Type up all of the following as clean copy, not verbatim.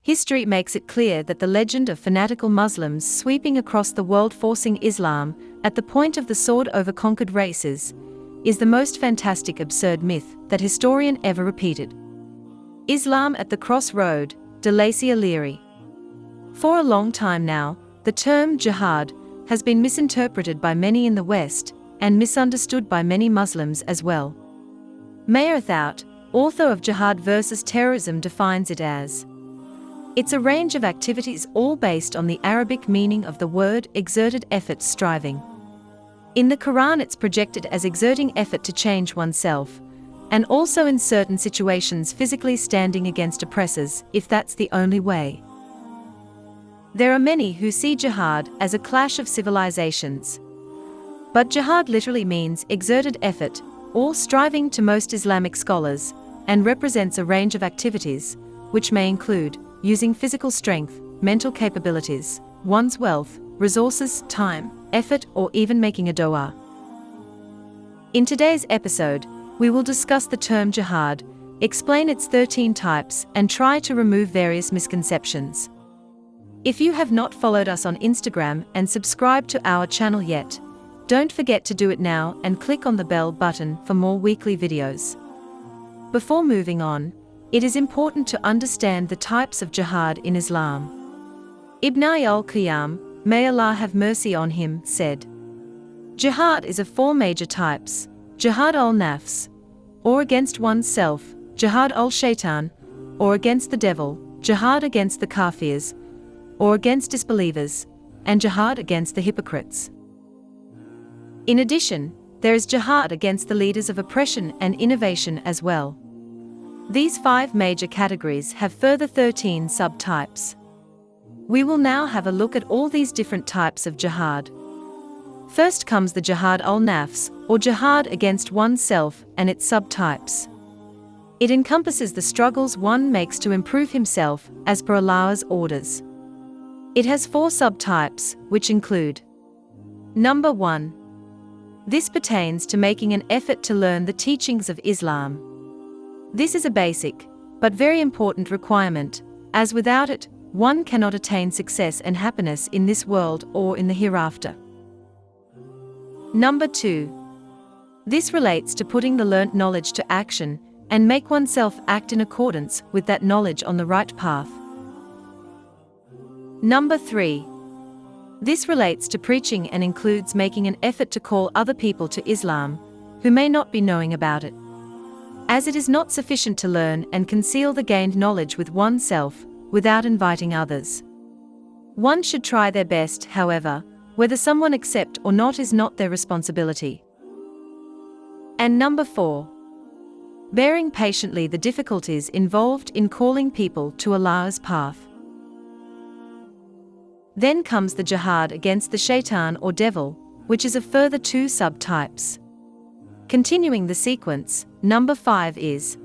History makes it clear that the legend of fanatical Muslims sweeping across the world forcing Islam at the point of the sword over conquered races is the most fantastic absurd myth that historian ever repeated. Islam at the Crossroad, de Lacy O'Leary. For a long time now, the term jihad has been misinterpreted by many in the West and misunderstood by many Muslims as well. Maher Hathout, author of Jihad versus Terrorism, defines it as: it's a range of activities all based on the Arabic meaning of the word exerted, effort, striving. In the Koraan it's projected as exerting effort to change oneself, and also in certain situations physically standing against oppressors, if that's the only way. There are many who see jihad as a clash of civilizations. But jihad literally means exerted effort, or striving to most Islamic scholars, and represents a range of activities, which may include using physical strength, mental capabilities, one's wealth, resources, time, effort, or even making a dua. In today's episode, we will discuss the term jihad, explain its 13 types, and try to remove various misconceptions. If you have not followed us on Instagram and subscribed to our channel yet, don't forget to do it now and click on the bell button for more weekly videos. Before moving on, it is important to understand the types of jihad in Islam. Ibn al-Qayyim, may Allah have mercy on him, said, "Jihad is of four major types: jihad al-nafs, or against oneself; jihad al-shaitan, or against the devil; jihad against the kafirs, or against disbelievers; and jihad against the hypocrites." In addition, there is jihad against the leaders of oppression and innovation as well. These 5 major categories have further 13 subtypes. We will now have a look at all these different types of jihad. First comes the jihad al-nafs, or jihad against oneself, and its subtypes. It encompasses the struggles one makes to improve himself as per Allah's orders. It has 4 subtypes, which include: Number 1. This pertains to making an effort to learn the teachings of Islam. This is a basic, but very important requirement, as without it, one cannot attain success and happiness in this world or in the hereafter. Number 2. This relates to putting the learnt knowledge to action and make oneself act in accordance with that knowledge on the right path. Number 3. This relates to preaching and includes making an effort to call other people to Islam who may not be knowing about it, as it is not sufficient to learn and conceal the gained knowledge with oneself without inviting others. One should try their best, however, whether someone accept or not is not their responsibility. And number 4. Bearing patiently the difficulties involved in calling people to Allah's path. Then comes the jihad against the shaitan or devil, which is a further 2 subtypes. Continuing the sequence, number 5 is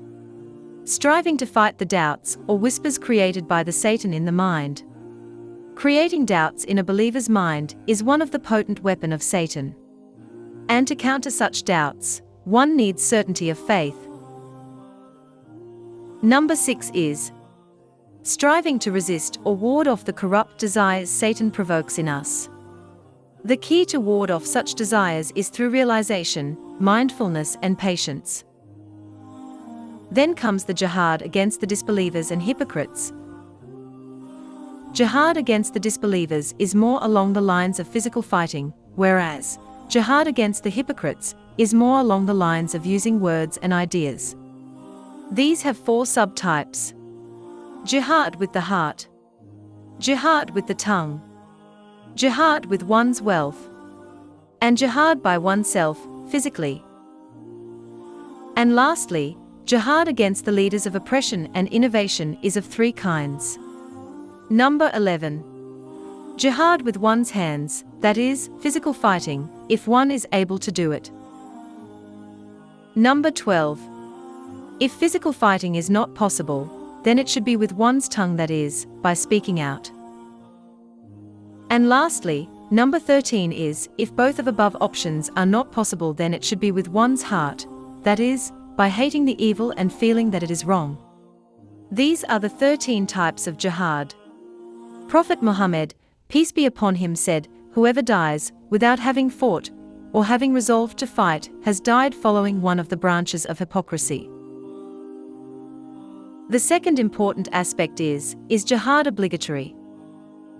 striving to fight the doubts or whispers created by the Satan in the mind. Creating doubts in a believer's mind is one of the potent weapons of Satan. And to counter such doubts, one needs certainty of faith. Number 6 is striving to resist or ward off the corrupt desires Satan provokes in us. The key to ward off such desires is through realization, mindfulness, and patience. Then comes the jihad against the disbelievers and hypocrites. Jihad against the disbelievers is more along the lines of physical fighting, whereas jihad against the hypocrites is more along the lines of using words and ideas. These have 4 subtypes: jihad with the heart, jihad with the tongue, jihad with one's wealth, and jihad by oneself, physically. And lastly, jihad against the leaders of oppression and innovation is of 3 kinds. Number 11. Jihad with one's hands, that is, physical fighting, if one is able to do it. Number 12. If physical fighting is not possible, then it should be with one's tongue, that is, by speaking out. And lastly, number 13 is, if both of above options are not possible, then it should be with one's heart, that is, by hating the evil and feeling that it is wrong. These are the 13 types of jihad. Prophet Muhammad, peace be upon him, said, "Whoever dies without having fought or having resolved to fight has died following one of the branches of hypocrisy." The second important aspect is jihad obligatory?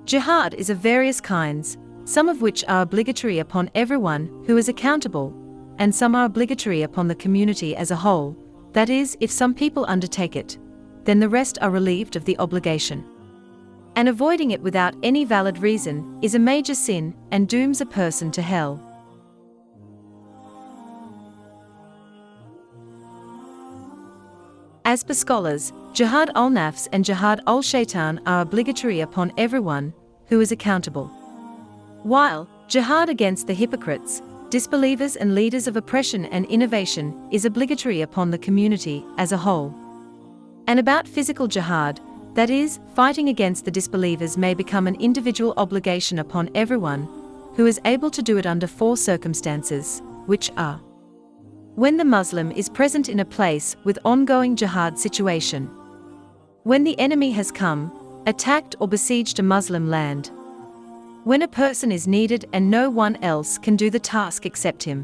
Jihad is of various kinds, some of which are obligatory upon everyone who is accountable, and some are obligatory upon the community as a whole. That is, if some people undertake it, then the rest are relieved of the obligation. And avoiding it without any valid reason is a major sin and dooms a person to hell. As per scholars, Jihad al-Nafs and Jihad al-Shaitan are obligatory upon everyone who is accountable, while Jihad against the hypocrites, disbelievers and leaders of oppression and innovation is obligatory upon the community as a whole. And about physical jihad, that is, fighting against the disbelievers, may become an individual obligation upon everyone who is able to do it under 4 circumstances, which are: when the Muslim is present in a place with ongoing jihad situation, when the enemy has come, attacked or besieged a Muslim land, when a person is needed and no one else can do the task except him,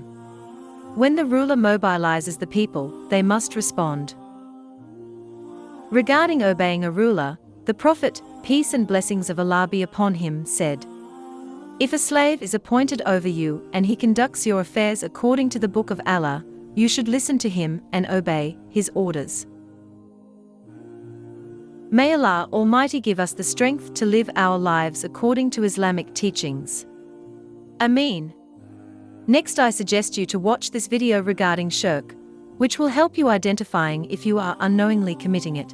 when the ruler mobilizes the people, they must respond. Regarding obeying a ruler, the Prophet, peace and blessings of Allah be upon him, said, "If a slave is appointed over you and he conducts your affairs according to the book of Allah, you should listen to him and obey his orders." May Allah Almighty give us the strength to live our lives according to Islamic teachings. Ameen. Next, I suggest you to watch this video regarding shirk, which will help you identifying if you are unknowingly committing it.